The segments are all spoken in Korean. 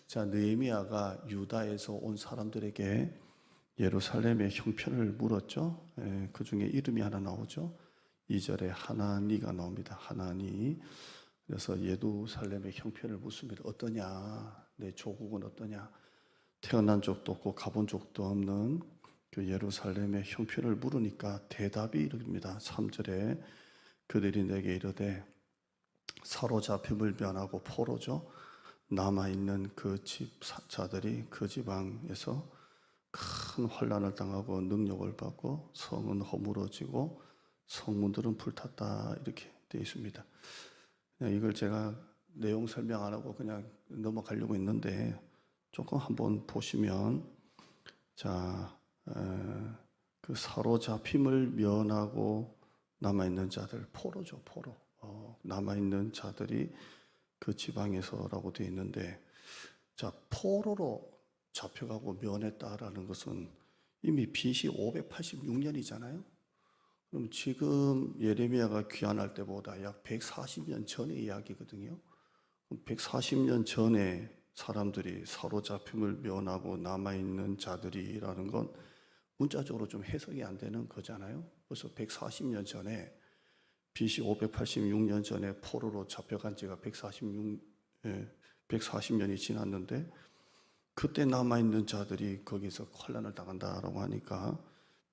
자, 느헤미야가 유다에서 온 사람들에게 예루살렘의 형편을 물었죠. 그 중에 이름이 하나 나오죠. 2절에 하나니가 나옵니다. 하나니. 그래서 예루살렘의 형편을 묻습니다. 어떠냐? 내 조국은 어떠냐? 태어난 적도 없고 가본 적도 없는 그 예루살렘의 형편을 물으니까 대답이 이릅니다. 3절에 그들이 내게 이르되 사로잡힘을 면하고 포로죠. 남아있는 그 집자들이 그 지방에서 큰 환난을 당하고 능력을 받고 성은 허물어지고 성문들은 불탔다, 이렇게 되어 있습니다. 이걸 제가 내용 설명 안 하고 그냥 넘어가려고 했는데 조금 한번 보시면, 자, 그 사로잡힘을 면하고 남아있는 자들, 포로죠, 포로. 남아있는 자들이 그 지방에서라고 되어 있는데, 자, 포로로 잡혀가고 면했다라는 것은 이미 BC 586년이잖아요. 그럼 지금 예레미야가 귀환할 때보다 약 140년 전의 이야기거든요. 140년 전에 사람들이 사로잡힘을 면하고 남아있는 자들이라는 건 문자적으로 좀 해석이 안 되는 거잖아요. 그래서 140년 전에, BC 586년 전에 포로로 잡혀간 지가 140년이 지났는데, 그때 남아있는 자들이 거기서 환난을 당한다라고 하니까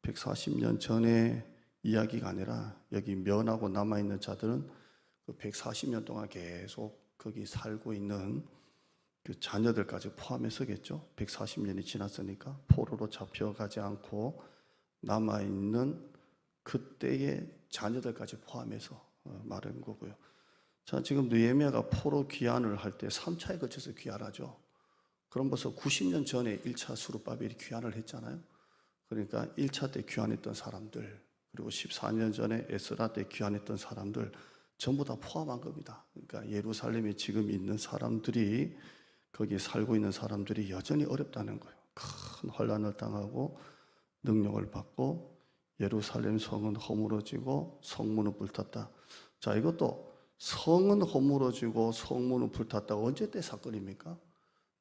140년 전에 이야기가 아니라 여기 면하고 남아있는 자들은 그 140년 동안 계속 거기 살고 있는 그 자녀들까지 포함해서겠죠. 140년이 지났으니까 포로로 잡혀가지 않고 남아있는 그때의 자녀들까지 포함해서 말한 거고요. 자, 지금 느헤미야가 포로 귀환을 할 때 3차에 거쳐서 귀환하죠. 그럼 벌써 90년 전에 1차 스룹바벨이 귀환을 했잖아요. 그러니까 1차 때 귀환했던 사람들, 그리고 14년 전에 에스라 때 귀환했던 사람들 전부 다 포함한 겁니다. 그러니까 예루살렘에 지금 있는 사람들이, 거기 살고 있는 사람들이 여전히 어렵다는 거예요. 큰 환난을 당하고 능력을 받고 예루살렘 성은 허물어지고 성문은 불탔다. 자, 이것도 성은 허물어지고 성문은 불탔다. 언제 때 사건입니까?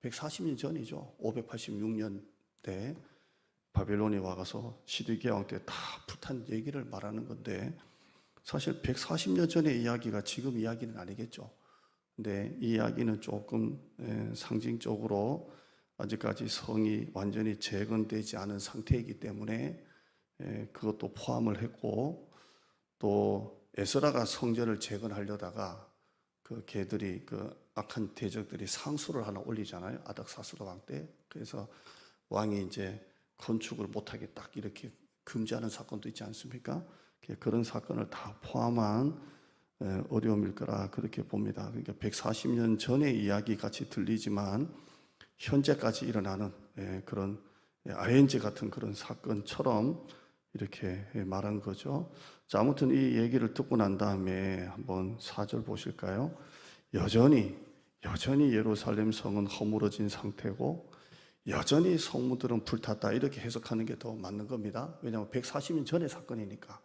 140년 전이죠. 586년 때 바벨론이 와가서 시드기야 왕 때 다 불탄 얘기를 말하는 건데, 사실 140년 전의 이야기가 지금 이야기는 아니겠죠. 근데 이 이야기는 조금 상징적으로 아직까지 성이 완전히 재건되지 않은 상태이기 때문에 그것도 포함을 했고, 또 에스라가 성전을 재건하려다가 그 걔들이, 그 악한 대적들이 상수를 하나 올리잖아요. 아닥사스다 왕 때. 그래서 왕이 이제 건축을 못하게 딱 이렇게 금지하는 사건도 있지 않습니까? 그런 사건을 다 포함한 어려움일 거라 그렇게 봅니다. 그러니까 140년 전의 이야기 같이 들리지만 현재까지 일어나는 그런 ING 같은 그런 사건처럼 이렇게 말한 거죠. 자, 아무튼 이 얘기를 듣고 난 다음에 한번 4절 보실까요? 여전히 예루살렘 성은 허물어진 상태고 여전히 성문들은 불탔다, 이렇게 해석하는 게 더 맞는 겁니다. 왜냐하면 140년 전의 사건이니까.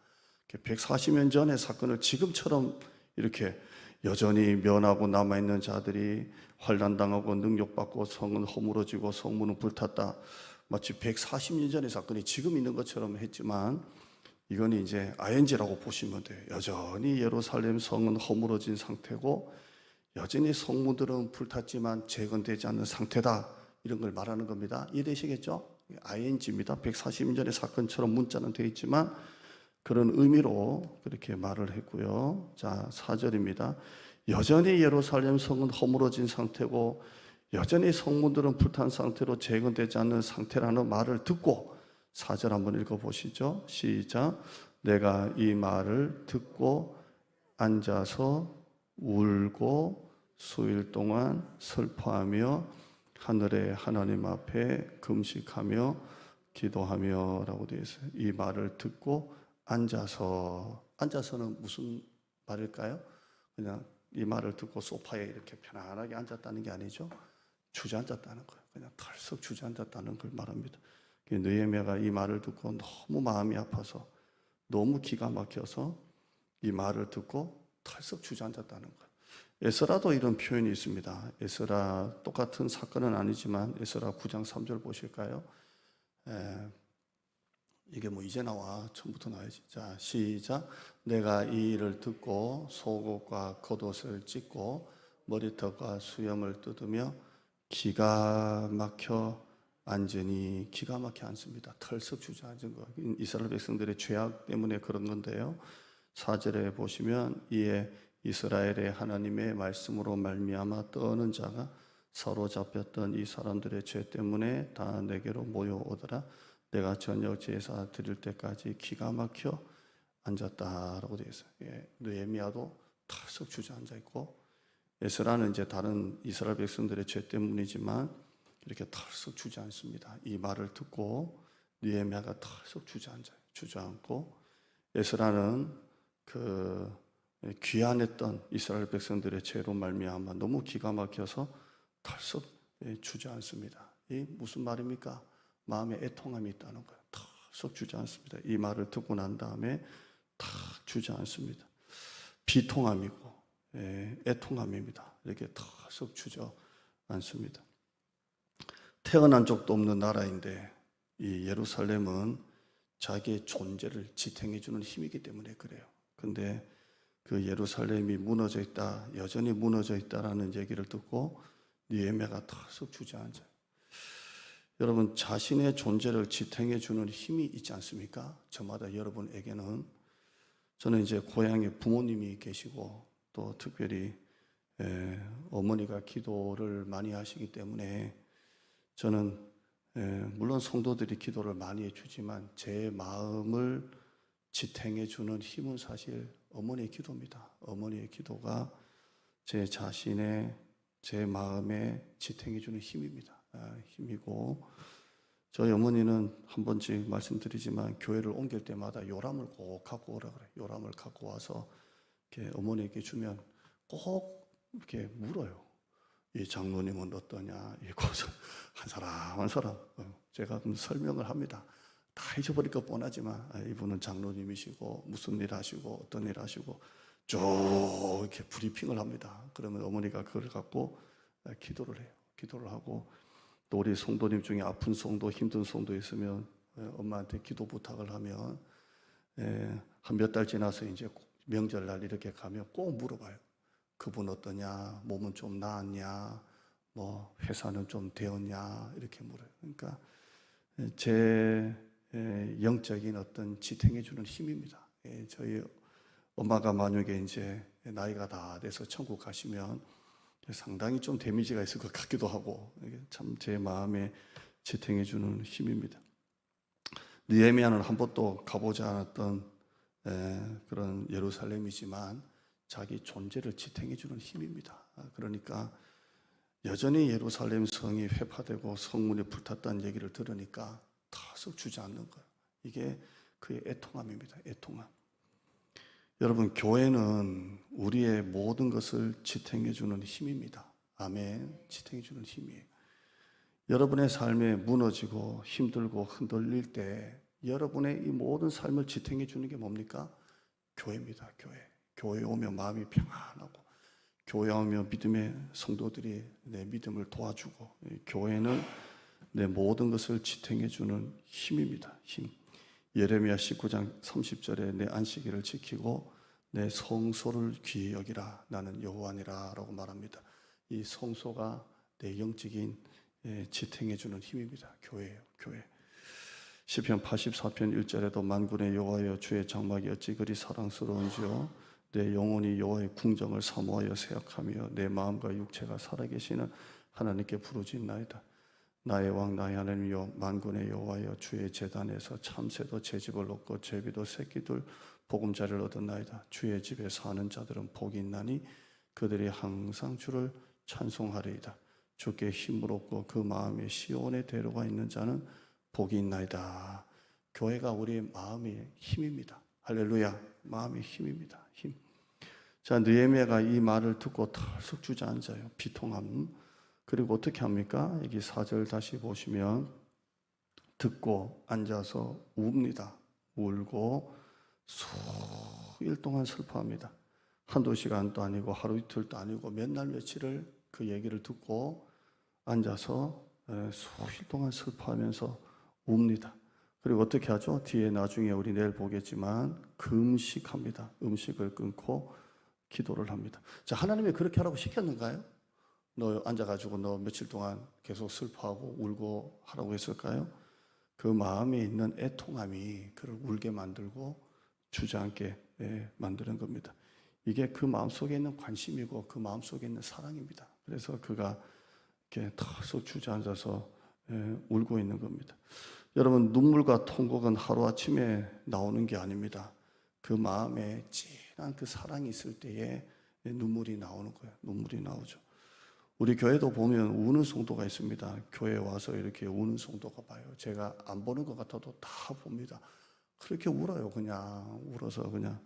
140년 전의 사건을 지금처럼 이렇게 여전히 면하고 남아있는 자들이 환난당하고 능력받고 성은 허물어지고 성문은 불탔다, 마치 140년 전의 사건이 지금 있는 것처럼 했지만, 이건 이제 ING라고 보시면 돼요. 여전히 예루살렘 성은 허물어진 상태고 여전히 성문들은 불탔지만 재건되지 않는 상태다, 이런 걸 말하는 겁니다. 이해되시겠죠? ING입니다. 140년 전의 사건처럼 문자는 되어 있지만 그런 의미로 그렇게 말을 했고요. 자, 4절입니다. 여전히 예루살렘 성은 허물어진 상태고 여전히 성문들은 불탄 상태로 재건되지 않는 상태라는 말을 듣고, 4절 한번 읽어보시죠. 시작. 내가 이 말을 듣고 앉아서 울고 수일 동안 슬퍼하며 하늘의 하나님 앞에 금식하며 기도하며 라고 되어 있어요. 이 말을 듣고 앉아서는 무슨 말일까요? 그냥 이 말을 듣고 소파에 이렇게 편안하게 앉았다는 게 아니죠. 주저앉았다는 거예요. 그냥 털썩 주저앉았다는 걸 말합니다. 느헤미야가 이 말을 듣고 너무 마음이 아파서, 너무 기가 막혀서 이 말을 듣고 털썩 주저앉았다는 거예요. 에스라도 이런 표현이 있습니다. 에스라 똑같은 사건은 아니지만 에스라 9장 3절 보실까요? 이게 뭐 이제 나와, 처음부터 나와야지. 자, 시작. 내가 이 일을 듣고 속옷과 겉옷을 찢고 머리털과 수염을 뜯으며 기가 막혀 앉으니, 기가 막혀 앉습니다. 털썩 주저앉은 거. 이스라엘 백성들의 죄악 때문에 그런 건데요. 4절에 보시면 이에 이스라엘의 하나님의 말씀으로 말미암아 떠는 자가 사로잡혔던 이 사람들의 죄 때문에 다 내게로 모여오더라. 내가 저녁 제사 드릴 때까지 기가 막혀 앉았다라고 되어 있어요. 느헤미야도 털썩 주저앉아 있고, 에스라는 이제 다른 이스라엘 백성들의 죄 때문이지만 이렇게 털썩 주저앉습니다. 이 말을 듣고 느헤미야가 털썩 주저앉고, 에스라는 그 귀환했던 이스라엘 백성들의 죄로 말미암아 너무 기가 막혀서 털썩 주저앉습니다. 이 무슨 말입니까? 마음에 애통함이 있다는 거예요. 털썩 주저앉습니다. 이 말을 듣고 난 다음에 탁 주저앉습니다. 비통함이고 애통함입니다. 이렇게 털썩 주저앉습니다. 태어난 적도 없는 나라인데 이 예루살렘은 자기의 존재를 지탱해 주는 힘이기 때문에 그래요. 근데 그 예루살렘이 무너져 있다, 여전히 무너져 있다라는 얘기를 듣고 느헤미야가 털썩 주저앉아요. 여러분, 자신의 존재를 지탱해 주는 힘이 있지 않습니까? 저마다 여러분에게는. 저는 이제 고향에 부모님이 계시고 또 특별히 어머니가 기도를 많이 하시기 때문에 저는 물론 성도들이 기도를 많이 해주지만 제 마음을 지탱해 주는 힘은 사실 어머니의 기도입니다. 어머니의 기도가 제 자신의, 제 마음에 지탱해 주는 힘입니다. 힘이고, 저희 어머니는 한 번씩 말씀드리지만 교회를 옮길 때마다 요람을 꼭 갖고 오라 그래요. 요람을 갖고 와서 이렇게 어머니에게 주면 꼭 이렇게 물어요. 이 장로님은 어떠냐? 이곳은 한 사람 제가 설명을 합니다. 다 잊어버릴까 뻔하지만 이분은 장로님이시고 무슨 일 하시고 어떤 일 하시고 쭉 이렇게 브리핑을 합니다. 그러면 어머니가 그걸 갖고 기도를 해요. 기도를 하고, 또 우리 성도님 중에 아픈 성도, 힘든 성도 있으면 엄마한테 기도 부탁을 하면 한 몇 달 지나서 이제 명절날 이렇게 가면 꼭 물어봐요. 그분 어떠냐? 몸은 좀 나았냐? 뭐 회사는 좀 되었냐? 이렇게 물어요. 그러니까 제 영적인 어떤 지탱해 주는 힘입니다. 저희 엄마가 만약에 이제 나이가 다 돼서 천국 가시면 상당히 좀 데미지가 있을 것 같기도 하고, 참 제 마음에 지탱해 주는 힘입니다. 느헤미야는 한 번도 가보지 않았던 그런 예루살렘이지만 자기 존재를 지탱해 주는 힘입니다. 그러니까 여전히 예루살렘 성이 회파되고 성문이 불탔다는 얘기를 들으니까 털썩 주저앉는 거예요. 이게 그의 애통함입니다. 애통함. 여러분, 교회는 우리의 모든 것을 지탱해 주는 힘입니다. 아멘. 지탱해 주는 힘이에요. 여러분의 삶에 무너지고 힘들고 흔들릴 때 여러분의 이 모든 삶을 지탱해 주는 게 뭡니까? 교회입니다. 교회. 교회에 오면 마음이 평안하고, 교회에 오면 믿음의 성도들이 내 믿음을 도와주고, 교회는 내 모든 것을 지탱해 주는 힘입니다. 힘. 예레미야 19장 30절에 내 안식일을 지키고 내 성소를 귀히 여기라, 나는 여호와니라 라고 말합니다. 이 성소가 내 영적인 지탱해 주는 힘입니다. 교회예요. 교회. 시편 84편 1절에도 만군의 여호와여, 주의 장막이 어찌 그리 사랑스러운지요, 내 영혼이 여호와의 궁정을 사모하여 생각하며 내 마음과 육체가 살아계시는 하나님께 부르짖나이다. 나의 왕 나의 하나님이여, 만군의 여호와여, 주의 제단에서 참새도 제집을 얻고 제비도 새끼들 보금자리를 얻었나이다. 주의 집에 사는 자들은 복이 있나니 그들이 항상 주를 찬송하리이다. 주께 힘을 얻고 그 마음에 시온의 대로가 있는 자는 복이 있나이다. 교회가 우리의 마음의 힘입니다. 할렐루야. 마음의 힘입니다. 힘. 자, 느헤미야가 이 말을 듣고 털썩 주저앉아요. 비통함. 그리고 어떻게 합니까? 여기 4절 다시 보시면 듣고 앉아서 웁니다. 울고 수일 동안 슬퍼합니다. 한두 시간도 아니고 하루 이틀도 아니고 몇 날 며칠을 그 얘기를 듣고 앉아서 수일 동안 슬퍼하면서 웁니다. 그리고 어떻게 하죠? 뒤에 나중에 우리 내일 보겠지만 금식합니다. 음식을 끊고 기도를 합니다. 자, 하나님이 그렇게 하라고 시켰는가요? 너 앉아가지고 너 며칠 동안 계속 슬퍼하고 울고 하라고 했을까요? 그 마음에 있는 애통함이 그를 울게 만들고 주저앉게 만드는 겁니다. 이게 그 마음속에 있는 관심이고 그 마음속에 있는 사랑입니다. 그래서 그가 이렇게 턱 주저앉아서 울고 있는 겁니다. 여러분, 눈물과 통곡은 하루아침에 나오는 게 아닙니다. 그 마음에 진한 그 사랑이 있을 때에 눈물이 나오는 거예요. 눈물이 나오죠. 우리 교회도 보면 우는 성도가 있습니다. 교회에 와서 이렇게 우는 성도가 봐요. 제가 안 보는 것 같아도 다 봅니다. 그렇게 울어요. 그냥 울어서 그냥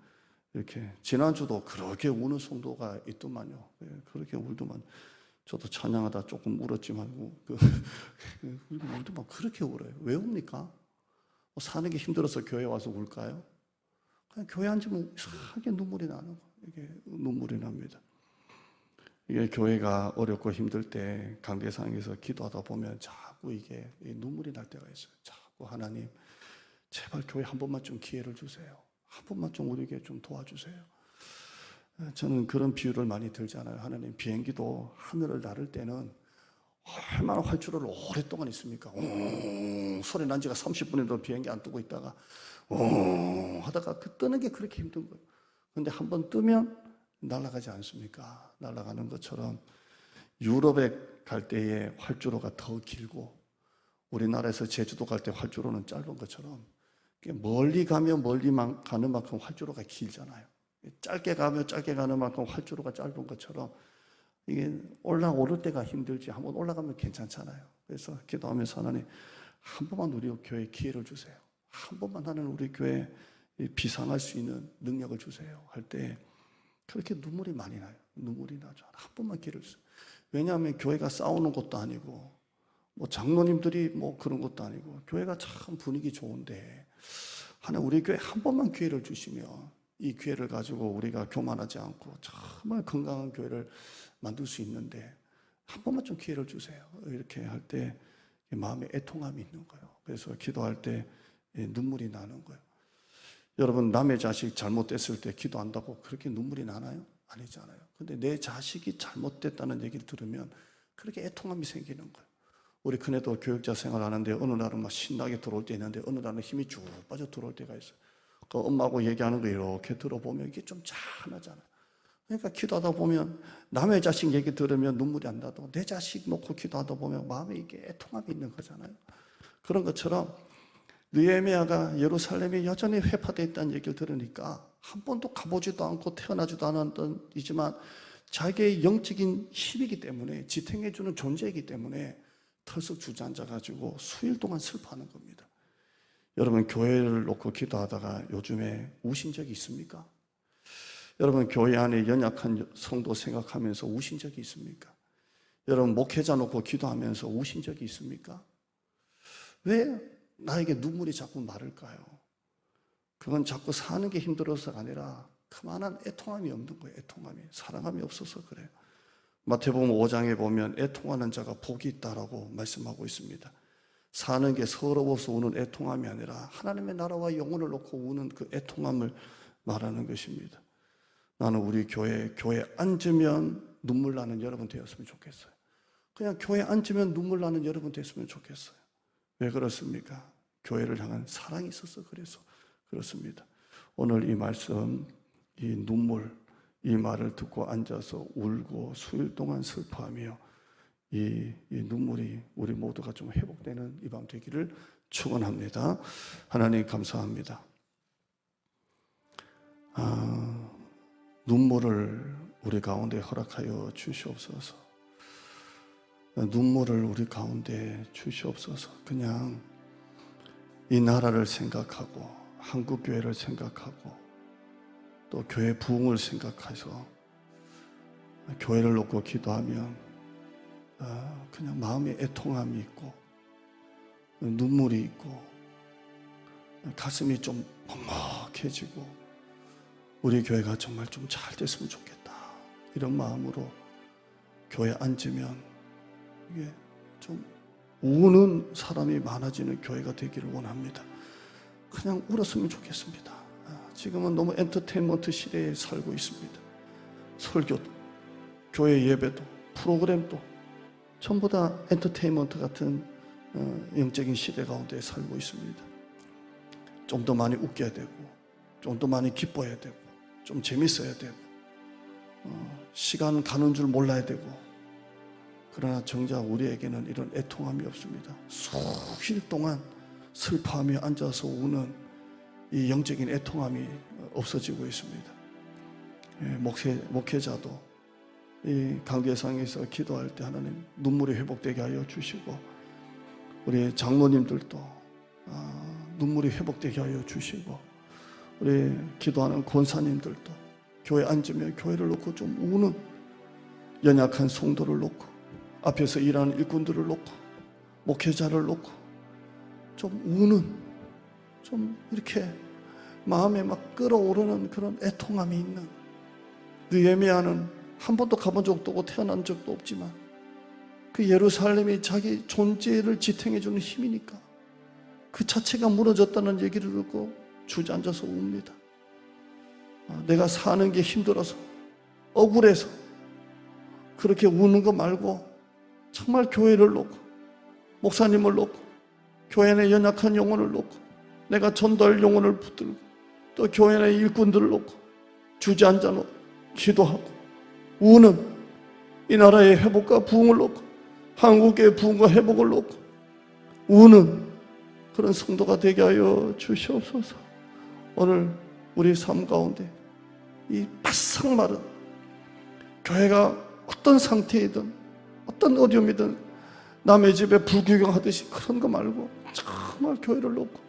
이렇게. 지난주도 그렇게 우는 성도가 있더만요. 그렇게 울더만. 저도 찬양하다 조금 울었지만 울더만 그렇게 울어요. 왜 웁니까? 사는 게 힘들어서 교회 와서 울까요? 그냥 교회 앉으면 이상하게 눈물이 나는 거예요. 이게 눈물이 납니다. 이게 교회가 어렵고 힘들 때 강대상에서 기도하다 보면 자꾸 이게 눈물이 날 때가 있어요. 자꾸 하나님, 제발 교회 한 번만 좀 기회를 주세요. 한 번만 좀 우리에게 좀 도와주세요. 저는 그런 비유를 많이 들잖아요. 하나님, 비행기도 하늘을 나를 때는 얼마나 활주로를 오랫동안 있습니까? 소리 난 지가 30분에도 비행기 안 뜨고 있다가 하다가 그 뜨는 게 그렇게 힘든 거예요. 그런데 한 번 뜨면 날아가지 않습니까? 날아가는 것처럼 유럽에 갈 때의 활주로가 더 길고 우리나라에서 제주도 갈 때 활주로는 짧은 것처럼 멀리 가면 멀리 가는 만큼 활주로가 길잖아요. 짧게 가면 짧게 가는 만큼 활주로가 짧은 것처럼 이게 올라오를 때가 힘들지 한번 올라가면 괜찮잖아요. 그래서 기도하면서 하나님, 한 번만 우리 교회에 기회를 주세요. 한 번만 하는 우리 교회에 비상할 수 있는 능력을 주세요 할 때 그렇게 눈물이 많이 나요. 눈물이 나죠. 한 번만 기회를 주세요. 왜냐하면 교회가 싸우는 것도 아니고 뭐 장로님들이 뭐 그런 것도 아니고 교회가 참 분위기 좋은데 하나님, 우리 교회 한 번만 기회를 주시면 이 기회를 가지고 우리가 교만하지 않고 정말 건강한 교회를 만들 수 있는데 한 번만 좀 기회를 주세요. 이렇게 할 때 마음에 애통함이 있는 거예요. 그래서 기도할 때 눈물이 나는 거예요. 여러분, 남의 자식 잘못됐을 때 기도한다고 그렇게 눈물이 나나요? 아니잖아요. 근데 내 자식이 잘못됐다는 얘기를 들으면 그렇게 애통함이 생기는 거예요. 우리 큰애도 교육자 생활하는데 어느 날은 막 신나게 들어올 때 있는데 어느 날은 힘이 쭉 빠져 들어올 때가 있어요. 그 엄마하고 얘기하는 거 이렇게 들어보면 이게 좀 짠하잖아요. 그러니까 기도하다 보면 남의 자식 얘기 들으면 눈물이 안 나도 내 자식 놓고 기도하다 보면 마음에 이게 애통함이 있는 거잖아요. 그런 것처럼 느헤미야가 예루살렘이 여전히 회파되어 있다는 얘기를 들으니까 한 번도 가보지도 않고 태어나지도 않았던이지만 자기의 영적인 힘이기 때문에 지탱해주는 존재이기 때문에 털썩 주저앉아가지고 수일 동안 슬퍼하는 겁니다. 여러분, 교회를 놓고 기도하다가 요즘에 우신 적이 있습니까? 여러분, 교회 안에 연약한 성도 생각하면서 우신 적이 있습니까? 여러분, 목회자 놓고 기도하면서 우신 적이 있습니까? 왜 나에게 눈물이 자꾸 마를까요? 그건 자꾸 사는 게 힘들어서가 아니라 그만한 애통함이 없는 거예요. 애통함이. 사랑함이 없어서 그래요. 마태복음 5장에 보면 애통하는 자가 복이 있다라고 말씀하고 있습니다. 사는 게 서러워서 우는 애통함이 아니라 하나님의 나라와 영혼을 놓고 우는 그 애통함을 말하는 것입니다. 나는 우리 교회에 앉으면 눈물 나는 여러분 되었으면 좋겠어요. 그냥 교회에 앉으면 눈물 나는 여러분 됐으면 좋겠어요. 왜 그렇습니까? 교회를 향한 사랑이 있어서 그래서 그렇습니다. 오늘 이 말씀, 이 눈물, 이 말을 듣고 앉아서 울고 수일 동안 슬퍼하며 이 눈물이 우리 모두가 좀 회복되는 이 밤 되기를 축원합니다. 하나님 감사합니다. 눈물을 우리 가운데 허락하여 주시옵소서. 눈물을 우리 가운데 주시옵소서. 그냥 이 나라를 생각하고 한국 교회를 생각하고 또 교회 부흥을 생각해서 교회를 놓고 기도하면 그냥 마음에 애통함이 있고 눈물이 있고 가슴이 좀 먹먹해지고 우리 교회가 정말 좀 잘 됐으면 좋겠다, 이런 마음으로 교회에 앉으면 이게 좀 우는 사람이 많아지는 교회가 되기를 원합니다. 그냥 울었으면 좋겠습니다. 지금은 너무 엔터테인먼트 시대에 살고 있습니다. 설교도, 교회 예배도, 프로그램도 전부 다 엔터테인먼트 같은 영적인 시대 가운데 살고 있습니다. 좀 더 많이 웃겨야 되고, 좀 더 많이 기뻐야 되고, 좀 재밌어야 되고, 시간 가는 줄 몰라야 되고. 그러나 정작 우리에게는 이런 애통함이 없습니다. 수일 동안 슬퍼하며 앉아서 우는 이 영적인 애통함이 없어지고 있습니다. 목회자도 이 강대상에서 기도할 때 하나님 눈물이 회복되게 하여 주시고, 우리 장로님들도 눈물이 회복되게 하여 주시고, 우리 기도하는 권사님들도 교회 앉으면 교회를 놓고 좀 우는 연약한 성도를 놓고, 앞에서 일하는 일꾼들을 놓고, 목회자를 놓고 좀 우는, 좀 이렇게 마음에 막 끓어오르는 그런 애통함이 있는, 느헤미야는 한 번도 가본 적도 없고 태어난 적도 없지만 그 예루살렘이 자기 존재를 지탱해주는 힘이니까 그 자체가 무너졌다는 얘기를 듣고 주저앉아서 웁니다. 내가 사는 게 힘들어서, 억울해서 그렇게 우는 거 말고 정말 교회를 놓고, 목사님을 놓고, 교회 내 연약한 영혼을 놓고, 내가 전도할 영혼을 붙들고, 또 교회 내 일꾼들을 놓고 주저앉아 놓고 기도하고 우는 이 나라의 회복과 부흥을 놓고, 한국의 부흥과 회복을 놓고 우는 그런 성도가 되게 하여 주시옵소서. 오늘 우리 삶 가운데 이 바싹 마른, 교회가 어떤 상태이든 어떤 어려움이든 남의 집에 불구경하듯이 그런 거 말고 정말 교회를 놓고,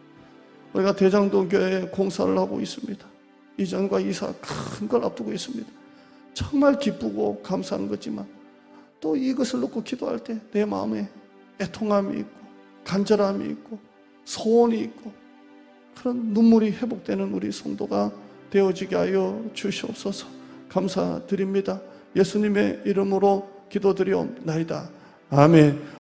우리가 대장동 교회에 공사를 하고 있습니다. 이전과 이사 큰 걸 앞두고 있습니다. 정말 기쁘고 감사한 거지만 또 이것을 놓고 기도할 때 내 마음에 애통함이 있고 간절함이 있고 소원이 있고 그런 눈물이 회복되는 우리 성도가 되어지게 하여 주시옵소서. 감사드립니다. 예수님의 이름으로 기도드리옵나이다. 아멘.